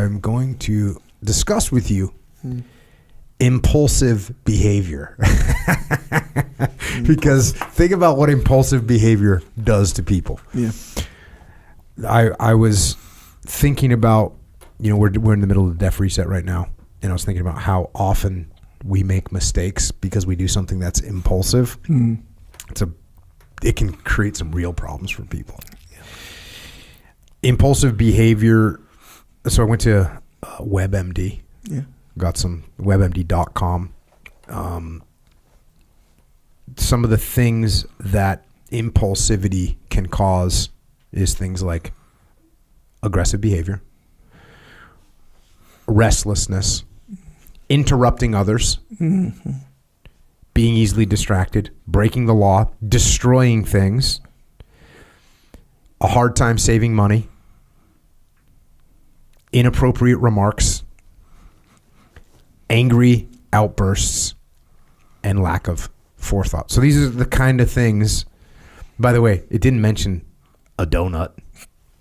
I'm going to discuss with you impulsive behavior. Because think about what impulsive behavior does to people. Yeah. I was thinking about, we're in the middle of the Def Reset right now, and I was thinking about how often we make mistakes because we do something that's impulsive. It can create some real problems for people. Impulsive behavior. So I went to WebMD. Yeah. Got some WebMD.com. Some of the things that impulsivity can cause is things like aggressive behavior, restlessness, interrupting others, being easily distracted, breaking the law, destroying things, a hard time saving money, inappropriate remarks, angry outbursts, and lack of forethought. So these are the kind of things. By the way, it didn't mention a donut,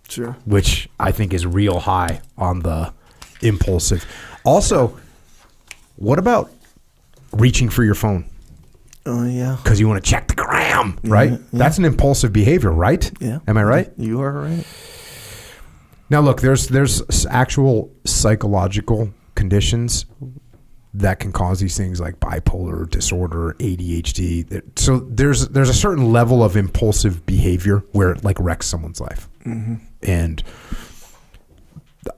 Sure. which I think is real high on the impulsive. Also, what about reaching for your phone? Oh, yeah. Because you want to check the gram, right? Yeah. That's an impulsive behavior, right? Yeah. Am I right? You are right. Now, look, there's actual psychological conditions that can cause these things like bipolar disorder, ADHD. So there's a certain level of impulsive behavior where it like wrecks someone's life. And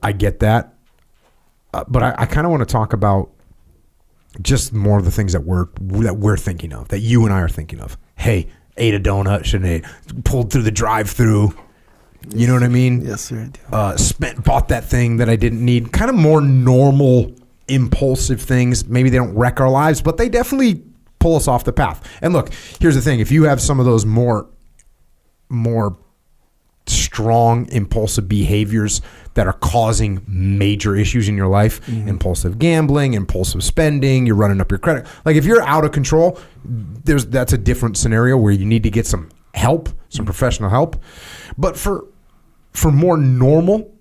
I get that. But I kind of want to talk about just more of the things that we're thinking of, that you and I are thinking of. Hey, ate a donut, shouldn't have pulled through the drive-through. You know what I mean? Yes, sir, I do. Bought that thing that I didn't need. Kind of more normal, impulsive things. Maybe they don't wreck our lives, but they definitely pull us off the path. And look, here's the thing. If you have some of those more strong impulsive behaviors that are causing major issues in your life, impulsive gambling, impulsive spending, you're running up your credit. Like if you're out of control, that's a different scenario where you need to get some help, some professional help. But for more normal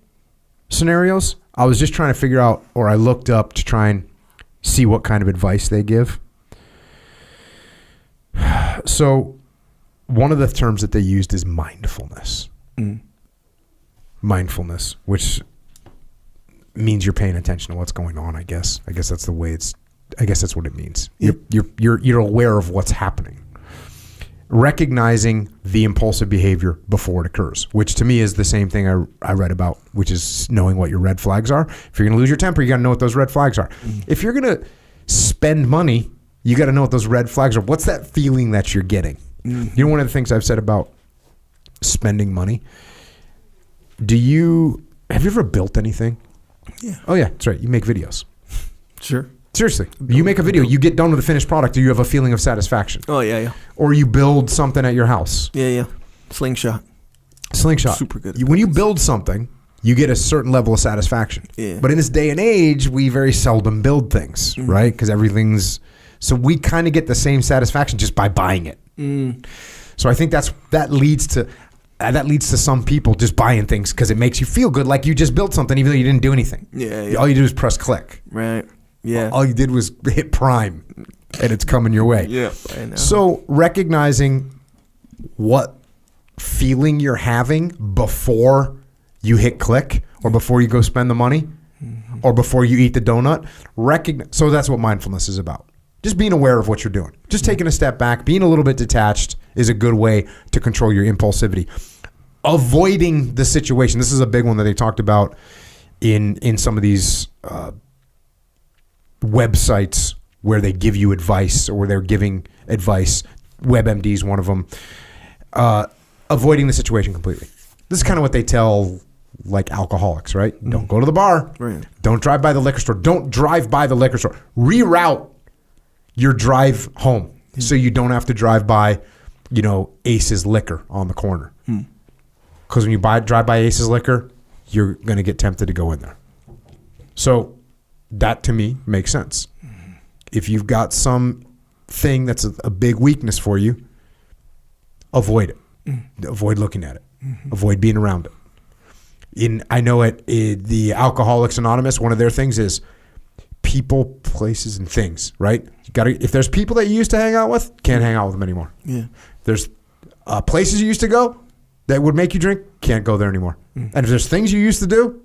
scenarios, I was just trying to figure out, or I looked up to try and see what kind of advice they give. So one of the terms that they used is mindfulness. Mindfulness, which means you're paying attention to what's going on, I guess. I guess that's what it means. You're aware of what's happening. Recognizing the impulsive behavior before it occurs, which to me is the same thing I read about, which is knowing what your red flags are. If you're going to lose your temper, you got to know what those red flags are. If you're going to spend money, you got to know what those red flags are. What's that feeling that you're getting? You know, one of the things I've said about spending money, have you ever built anything? Yeah. Oh yeah, that's right. You make videos. Sure. Seriously, you make a video, you get done with the finished product, or you have a feeling of satisfaction. Oh, yeah. Or you build something at your house. Yeah. Slingshot. Super good. When you build something, you get a certain level of satisfaction. Yeah. But in this day and age, we very seldom build things, right? Because so we kind of get the same satisfaction just by buying it. So I think that leads to some people just buying things because it makes you feel good, like you just built something even though you didn't do anything. Yeah. All you do is press click. Right. Yeah. All you did was hit prime and it's coming your way. Yeah, I know. So recognizing what feeling you're having before you hit click or before you go spend the money or before you eat the donut, so that's what mindfulness is about. Just being aware of what you're doing. Just taking a step back, being a little bit detached is a good way to control your impulsivity. Avoiding the situation. This is a big one that they talked about in some of these websites where they give you advice or where they're giving advice. WebMD is one of them. Avoiding the situation completely. This is kind of what they tell like alcoholics, right? Don't go to the bar. Right. Don't drive by the liquor store. Don't drive by the liquor store. Reroute your drive home so you don't have to drive by, Ace's Liquor on the corner. Because when you drive by Ace's Liquor, you're going to get tempted to go in there. So that to me makes sense. If you've got some thing that's a big weakness for you, avoid it. Avoid looking at it. Avoid being around it. I know at the Alcoholics Anonymous, one of their things is people, places, and things, right? If there's people that you used to hang out with, can't hang out with them anymore. Yeah. There's places you used to go that would make you drink, can't go there anymore. And if there's things you used to do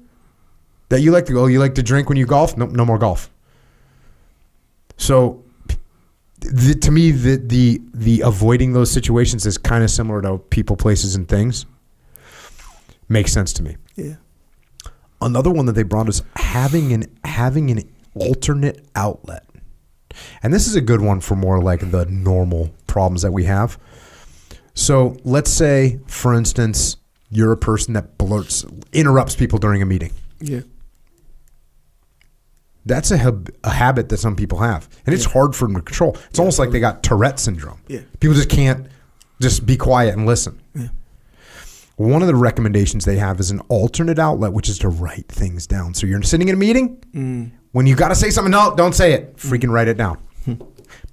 that you like to go, you like to drink when you golf, no more golf. So to me, the avoiding those situations is kind of similar to people, places, and things. Makes sense to me. Yeah. Another one that they brought is having an alternate outlet. And this is a good one for more like the normal problems that we have. So let's say, for instance, you're a person that interrupts people during a meeting. Yeah. That's a habit that some people have. And it's hard for them to control. It's almost like they got Tourette syndrome. Yeah. People just can't just be quiet and listen. Yeah. One of the recommendations they have is an alternate outlet, which is to write things down. So you're sitting in a meeting, when you got to say something, no, don't say it. Freaking write it down.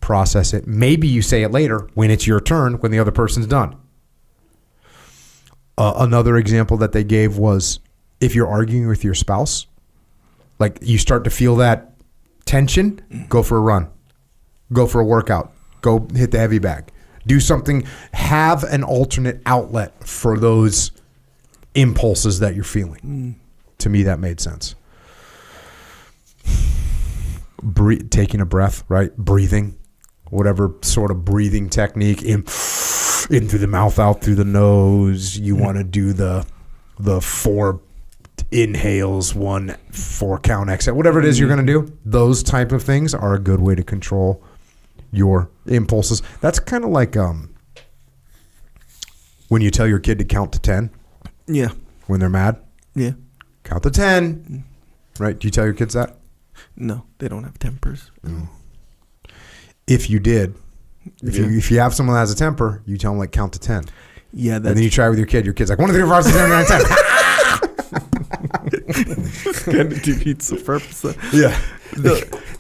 Process it. Maybe you say it later when it's your turn, when the other person's done. Another example that they gave was if you're arguing with your spouse, like you start to feel that tension, go for a run. Go for a workout. Go hit the heavy bag. Do something. Have an alternate outlet for those impulses that you're feeling. To me, that made sense. Taking a breath, right? Breathing. Whatever sort of breathing technique. In through the mouth, out through the nose. You want to do the 4 inhales, 1 4 count exhale. Whatever it is you're going to do. Those type of things are a good way to control your impulses. That's kind of like when you tell your kid to count to 10. Yeah. When they're mad. Yeah. Count to 10. Right? Do you tell your kids that? No, they don't have tempers. If you did, if you have someone that has a temper, you tell them like count to 10. Yeah, and then you try with your kid. Your kid's like 1, 2, 3, 4, 5, 6, 7, 8, 9, 10. Kind of defeats the purpose. Yeah.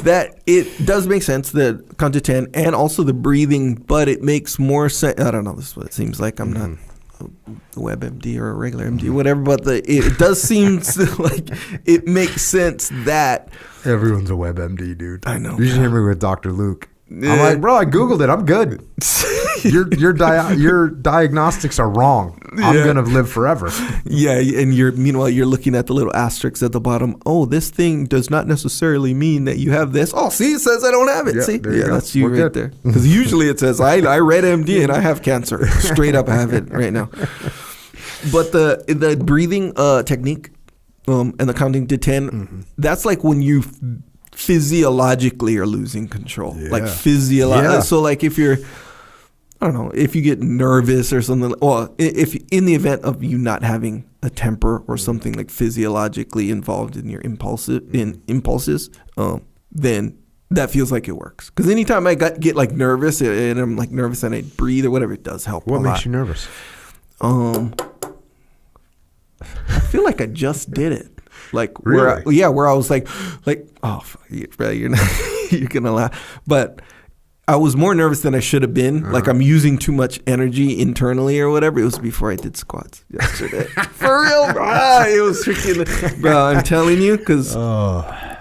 That it does make sense, the count to 10 and also the breathing, but it makes more sense. I don't know, this is what it seems like. I'm not a WebMD or a regular MD, whatever, but it does seem like it makes sense that everyone's a WebMD, dude. I know. You should hear me with Dr. Luke. I'm like, bro, I Googled it. I'm good. Your diagnostics are wrong. I'm going to live forever. Yeah, and meanwhile, you're looking at the little asterisks at the bottom. Oh, this thing does not necessarily mean that you have this. Oh, see, it says I don't have it. Yeah, see? Yeah, that's you right there. Because usually it says, I read MD and I have cancer. Straight up, I have it right now. But the breathing technique and the counting to 10, that's like when you physiologically are losing control. Yeah. Like physiologically. Yeah. So like if you're, I don't know, if you get nervous or something, well, if in the event of you not having a temper or something like physiologically involved in your impulses, then that feels like it works. Because anytime I get like nervous and I'm like nervous and I breathe or whatever, it does help. What makes you nervous? I feel like I just did it. Like really? where I was like, oh, fuck, you're not, you're gonna laugh, but I was more nervous than I should have been. Like I'm using too much energy internally or whatever. It was before I did squats yesterday. For real, bro. It was freaking, bro. I'm telling you, because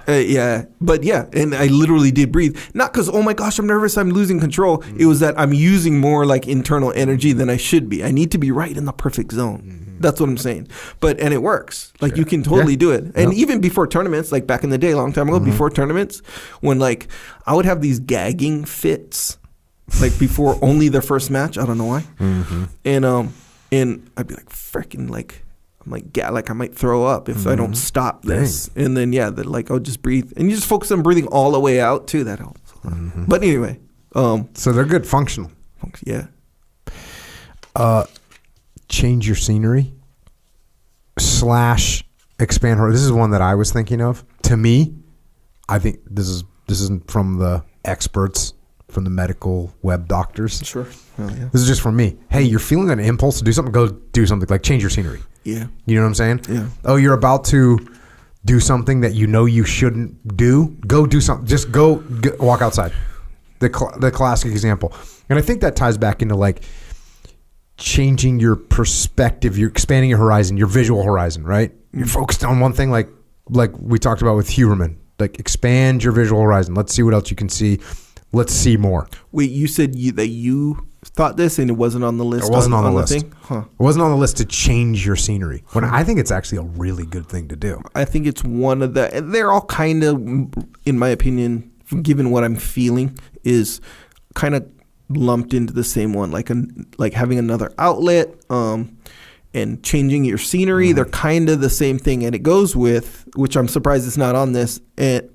yeah, but yeah, and I literally did breathe. Not because oh my gosh, I'm nervous, I'm losing control. It was that I'm using more like internal energy than I should be. I need to be right in the perfect zone. That's what I'm saying. And it works. Like you can totally do it. And even before tournaments, like back in the day, a long time ago, before tournaments, when like I would have these gagging fits, like before only the first match. I don't know why. And I'd be like freaking like I'm like I might throw up if I don't stop this. Dang. And then like I'll just breathe, and you just focus on breathing all the way out too. That helps. But anyway, so they're good functional. Yeah. Change your scenery / expand horizon. This is one that I was thinking of. To me, I think this isn't from the experts, from the medical web doctors. Sure. Oh, yeah. This is just from me. Hey, you're feeling an impulse to do something, go do something. Like change your scenery. Yeah. You know what I'm saying? Yeah. Oh, you're about to do something that you know you shouldn't do. Go do something. Just go walk outside. The classic example. And I think that ties back into like changing your perspective. You're expanding your horizon, your visual horizon, right? You're focused on one thing, like we talked about with Huberman. Like, expand your visual horizon. Let's see what else you can see. Let's see more. Wait, you said that you thought this and it wasn't on the list? It wasn't on the list. Thing? Huh. It wasn't on the list to change your scenery. When I think it's actually a really good thing to do. I think it's one of the... They're all kind of, in my opinion, given what I'm feeling, is kind of lumped into the same one. Like having another outlet and changing your scenery. They're kind of the same thing. And it goes with, which I'm surprised it's not on this,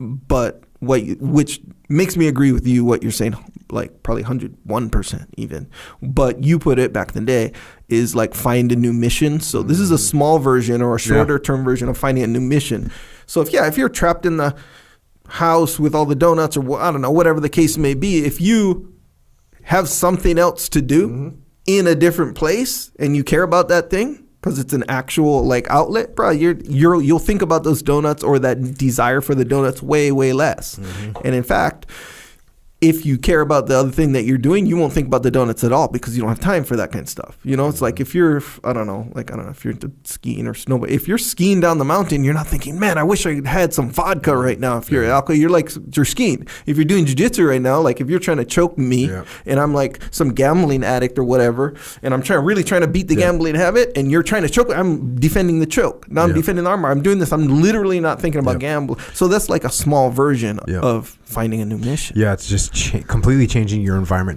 but which makes me agree with you what you're saying, like probably 101% even. But you put it back in the day is like find a new mission. So this is a small version or a shorter term version of finding a new mission. So if you're trapped in the house with all the donuts, or I don't know, whatever the case may be, if you have something else to do in a different place and you care about that thing because it's an actual like outlet, bro, you'll think about those donuts or that desire for the donuts way less. And in fact, if you care about the other thing that you're doing, you won't think about the donuts at all because you don't have time for that kind of stuff. You know, it's like if you're, I don't know if you're into skiing or snowboarding. If you're skiing down the mountain, you're not thinking, man, I wish I had some vodka right now. If you're alcohol, you're skiing. If you're doing jiu-jitsu right now, like if you're trying to choke me and I'm like some gambling addict or whatever, and I'm really trying to beat the gambling habit and you're trying to choke, I'm defending the choke. Now I'm defending the armor. I'm doing this. I'm literally not thinking about gambling. So that's like a small version of finding a new mission. Yeah, it's just completely changing your environment.